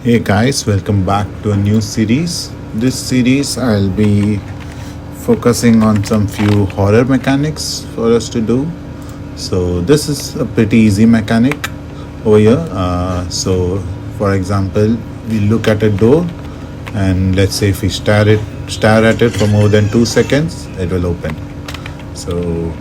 Hey guys, welcome back to a new series. This series I'll be focusing on some few horror mechanics for us to do. So this is a pretty easy mechanic over here. For example, we look at a door, and let's say if we stare at it for more than 2 seconds, it will open. So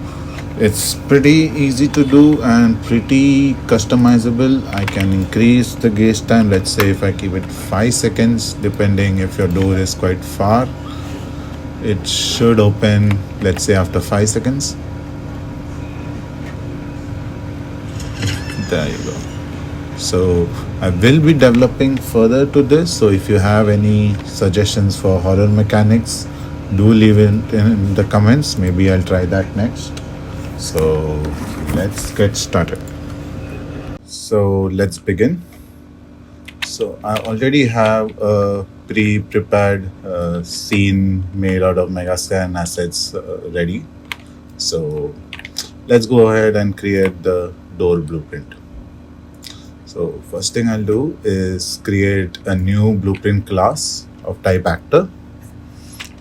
it's pretty easy to do and pretty customizable. I can increase the gaze time. Let's say if I keep it 5 seconds, depending if your door is quite far, it should open, let's say, after 5 seconds. There you go. So I will be developing further to this. So if you have any suggestions for horror mechanics, do leave it in the comments. Maybe I'll try that next. So let's get started. So let's begin. So I already have a pre-prepared scene made out of Megascan assets ready. So let's go ahead and create the door blueprint. So first thing I'll do is create a new blueprint class of type actor.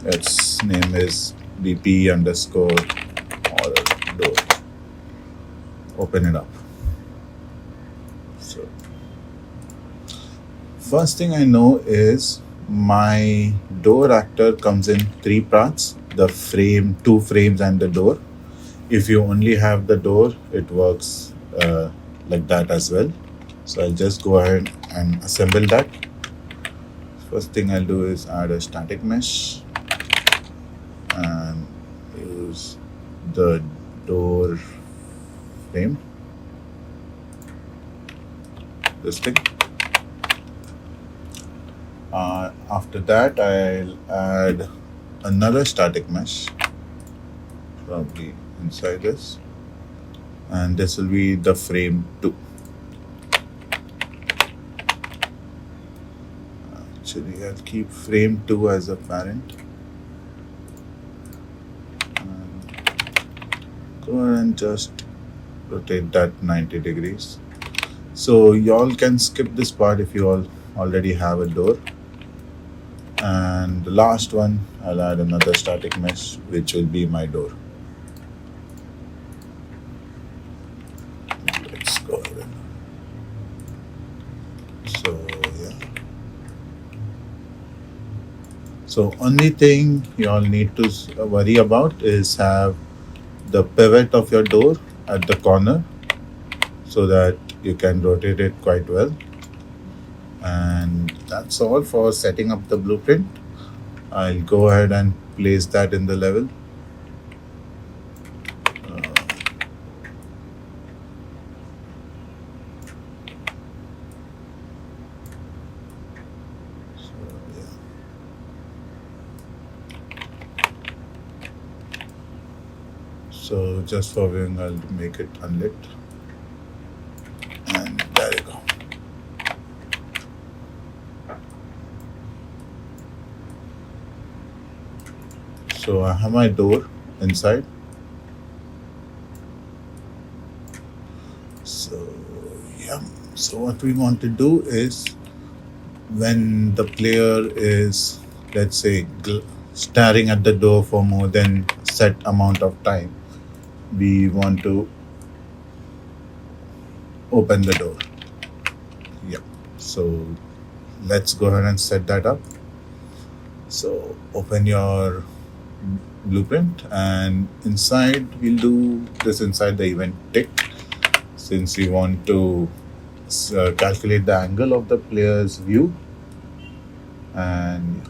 Its name is BP underscore horror door. Open it up. So first thing I know is my door actor comes in 3 parts: the frame, 2 frames, and the door. If you only have the door, it works like that as well. So I'll just go ahead and assemble that. First thing I'll do is add a static mesh and use the door frame, this thing. After that, I'll add another static mesh, probably inside this, and this will be the frame 2. Actually, I'll keep frame 2 as a parent. Go ahead and just rotate that 90 degrees. So y'all can skip this part if you all already have a door. And the last one, I'll add another static mesh, which will be my door. Let's go ahead. So yeah. So only thing you all need to worry about is have the pivot of your door at the corner so that you can rotate it quite well. And that's all for setting up the blueprint. I'll go ahead and place that in the level. So just for viewing, I'll make it unlit. And there you go. So I have my door inside. So yeah. So what we want to do is, when the player is, let's say, staring at the door for more than set amount of time, we want to open the door. Yeah. So let's go ahead and set that up. So open your blueprint, and inside we'll do this inside the event tick, since we want to calculate the angle of the player's view. And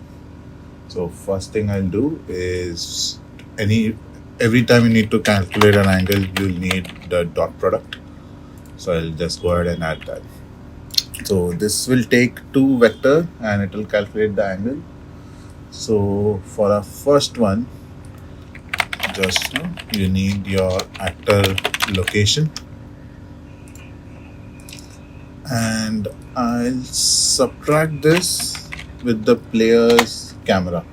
so first thing I'll do is, every time you need to calculate an angle, you'll need the dot product. So I'll just go ahead and add that. So this will take 2 vector and it will calculate the angle. So for our first one, just you need your actor location, and I'll subtract this with the player's camera.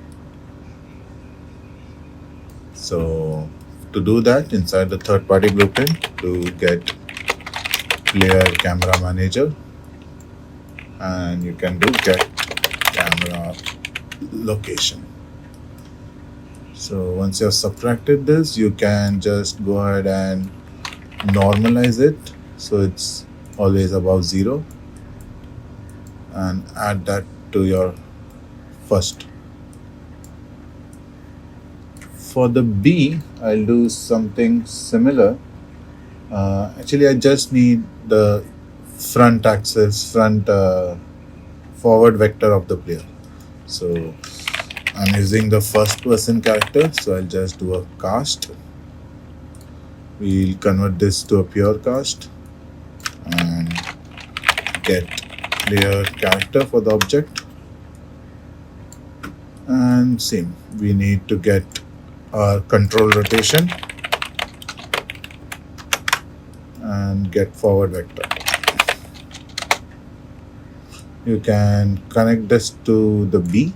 So to do that, inside the third party blueprint, to get player camera manager, and you can do get camera location. So once you have subtracted this, you can just go ahead and normalize it so it's always above 0 and add that to your first. For the B, I'll do something similar. Actually, I just need the front axis, forward vector of the player. So I'm using the first person character, so I'll just do a cast. We'll convert this to a pure cast and get player character for the object. And same, we need to get our control rotation and get forward vector. You can connect this to the B,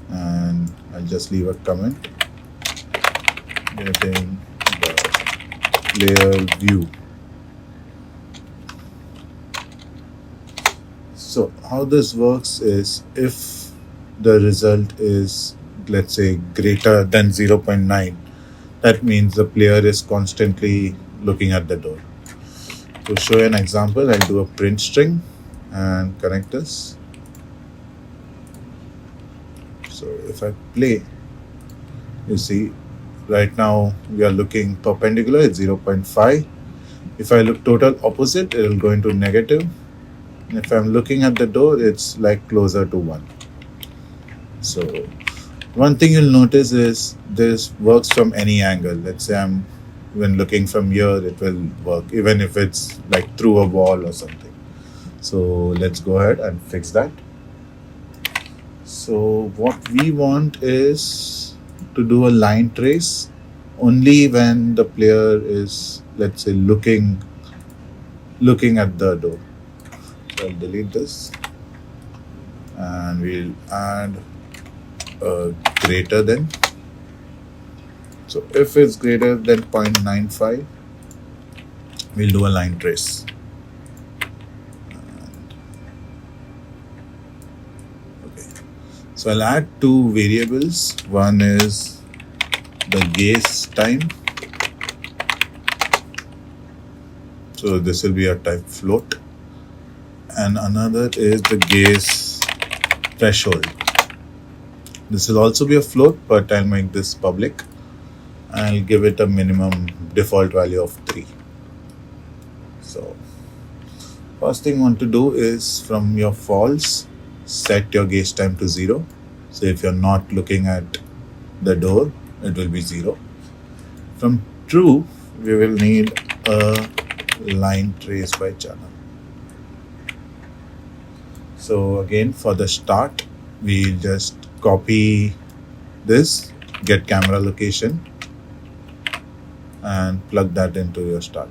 and I'll just leave a comment getting the player view. So how this works is if the result is, let's say, greater than 0.9, that means the player is constantly looking at the door. To show an example, I'll do a print string and connect this. So if I play, you see right now we are looking perpendicular, it's 0.5. If I look total opposite, it will go into negative. And if I'm looking at the door, it's like closer to 1. So one thing you'll notice is this works from any angle. Let's say I'm when looking from here, it will work even if it's like through a wall or something. So let's go ahead and fix that. So what we want is to do a line trace only when the player is, let's say, looking at the door. So I'll delete this and we'll add a greater than. So if it's greater than 0.95, we'll do a line trace. Okay. So I'll add 2 variables. One is the gaze time. So this will be a type float. And another is the gaze threshold. This will also be a float, but I'll make this public. I'll give it a minimum default value of 3. So first thing you want to do is from your false, set your gaze time to 0. So if you're not looking at the door, it will be 0. From true, we will need a line trace by channel. So again, for the start, we just copy this, get camera location, and plug that into your start.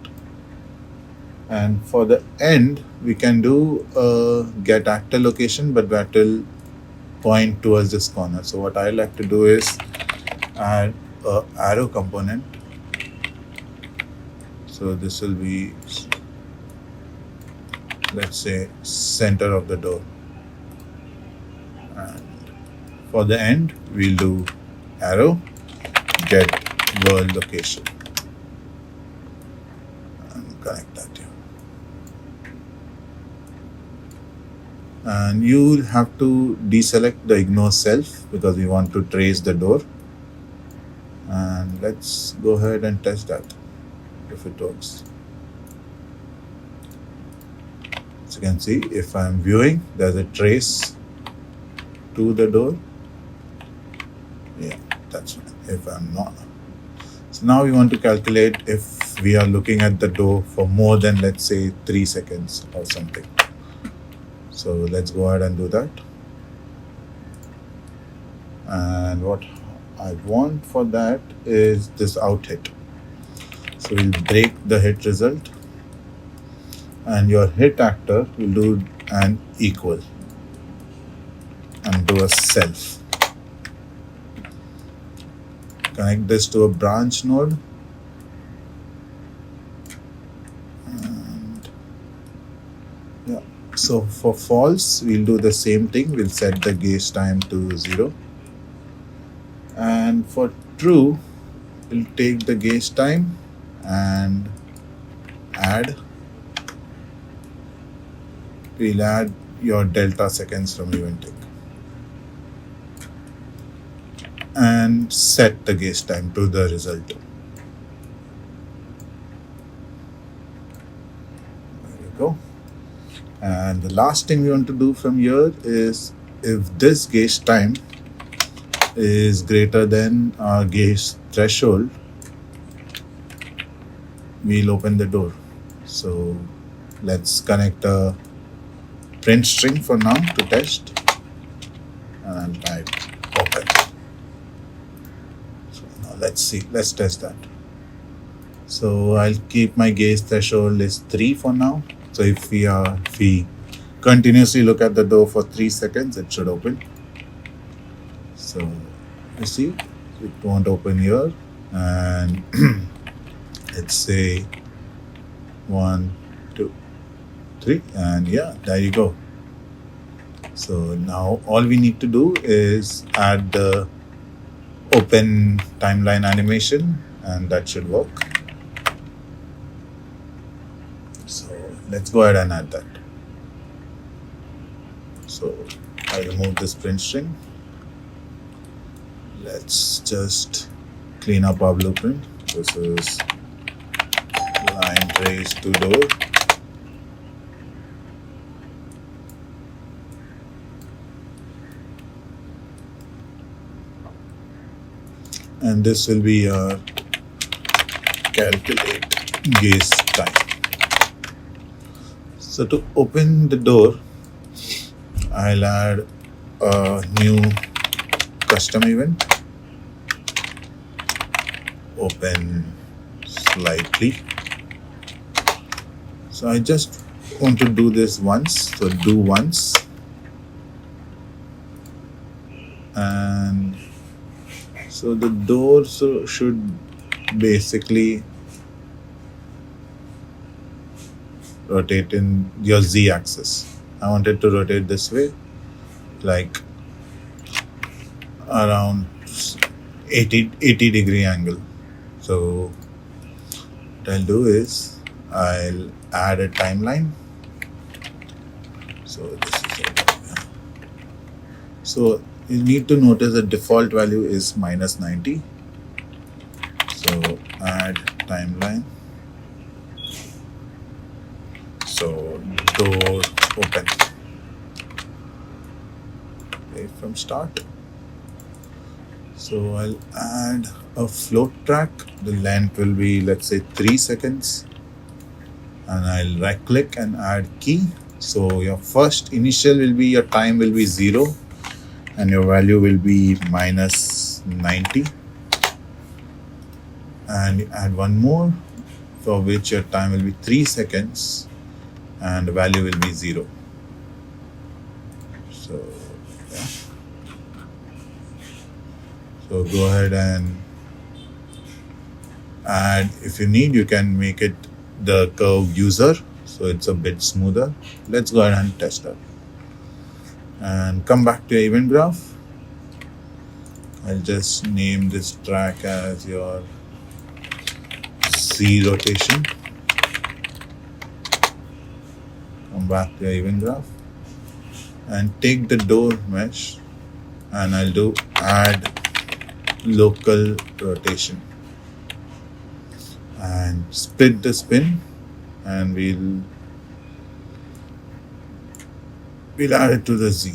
And for the end, we can do a get actor location, but that will point towards this corner. So what I like to do is add a arrow component. So this will be, let's say, center of the door. And for the end, we'll do arrow get world location and connect that here. And you have to deselect the ignore self because we want to trace the door. And let's go ahead and test that if it works. As you can see, if I'm viewing, there's a trace to the door. Yeah, that's fine. If I'm not. So now we want to calculate if we are looking at the door for more than, let's say, 3 seconds or something. So let's go ahead and do that. And what I want for that is this out hit. So we'll break the hit result. And your hit actor will do an equal and do a self. Connect this to a branch node. And yeah, So for false, we'll do the same thing. We'll set the gauge time to 0. And for true, we'll take the gauge time and add. We'll add your delta seconds from eventing and set the gauge time to the result. There you go. And the last thing we want to do from here is, if this gauge time is greater than our gauge threshold, we'll open the door. So let's connect a print string for now to test, and I'll type open. So now let's test that. So I'll keep my gauge threshold is 3 for now. So if we continuously look at the door for 3 seconds, it should open. So you see, it won't open here, and let's say 1, 2, 3, and yeah, there you go. So now all we need to do is add the open timeline animation, and that should work. So let's go ahead and add that. So I remove this print string. Let's just clean up our blueprint. This is line trace to door. And this will be our calculate gauge time. So to open the door, I'll add a new custom event. Open slightly. So I just want to do this once. So do once. And so the door should basically rotate in your Z axis. I want it to rotate this way, like around 80 degree angle. So what I'll do is I'll add a timeline. So this is it. So you need to notice the default value is -90. So add timeline. So door open. Okay, from start. So I'll add a float track. The length will be, let's say, 3 seconds. And I'll right click and add key. So your first initial will be, your time will be 0. And your value will be -90. And add one more, for which your time will be 3 seconds and the value will be 0. So yeah. So go ahead and add, if you need, you can make it the curve user, so it's a bit smoother. Let's go ahead and test that. And come back to your event graph. I'll just name this track as your Z rotation. Come back to your event graph and take the door mesh, and I'll do add local rotation and split the spin, and we'll add it to the Z,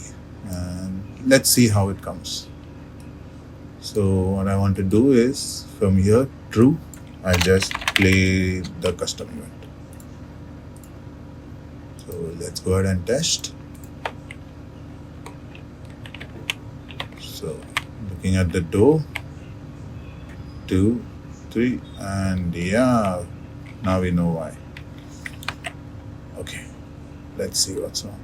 and let's see how it comes. So what I want to do is, from here, true, I just play the custom event. So let's go ahead and test. So looking at the door, 2, 3, and yeah, now we know why. Okay, let's see what's wrong.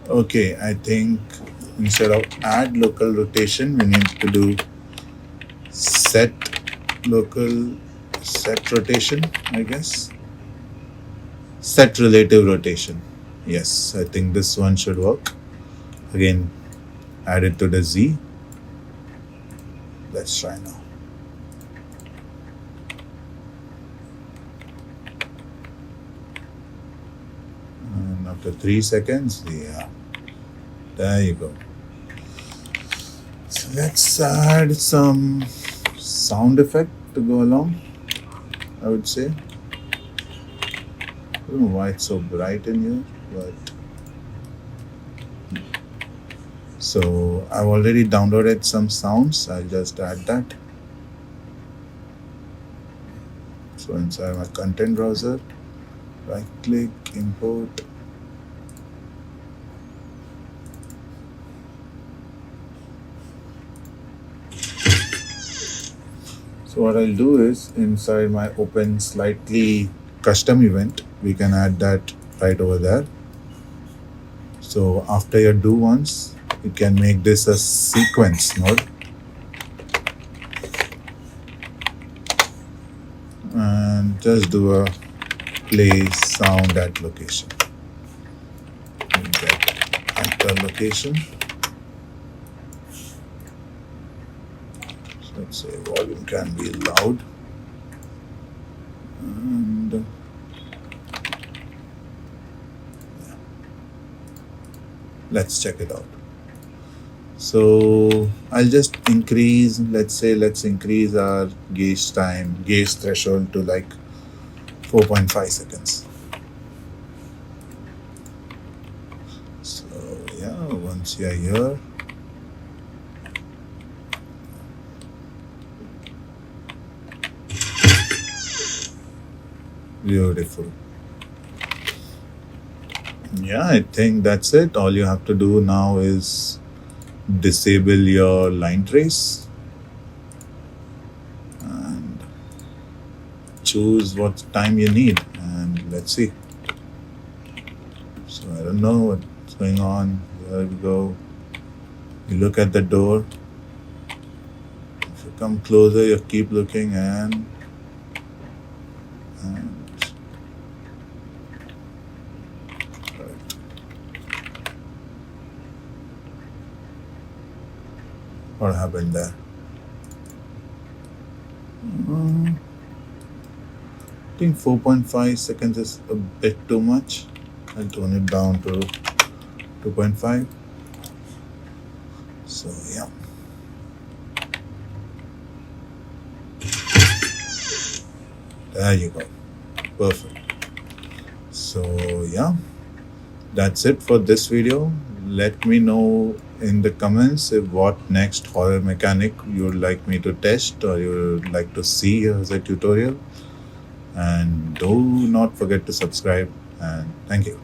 Okay, I think instead of add local rotation, we need to do set local set rotation, I guess. set relative rotation. Yes, I think this one should work. Again, add it to the Z. Let's try now. And after 3 seconds, yeah, there you go. So let's add some sound effect to go along, I would say. I don't know why it's so bright in here, but so I've already downloaded some sounds. I'll just add that. So inside my content browser, right click, import. So what I'll do is inside my open slightly custom event, we can add that right over there. So after your do once, you can make this a sequence mode. And just do a play sound at location. And get actor location. So let's say volume can be loud. And yeah. Let's check it out. So I'll just increase, let's increase our gauge threshold to like 4.5 seconds. So yeah, once you're here, beautiful. Yeah, I think that's it. All you have to do now is disable your line trace and choose what time you need, and let's see. So I don't know what's going on. There we go. You look at the door. If you come closer, you keep looking and what happened there? I think 4.5 seconds is a bit too much. I'll tone it down to 2.5. So yeah. There you go. Perfect. So yeah, that's it for this video. Let me know in the comments if what next horror mechanic you would like me to test or you would like to see as a tutorial. And do not forget to subscribe, and thank you.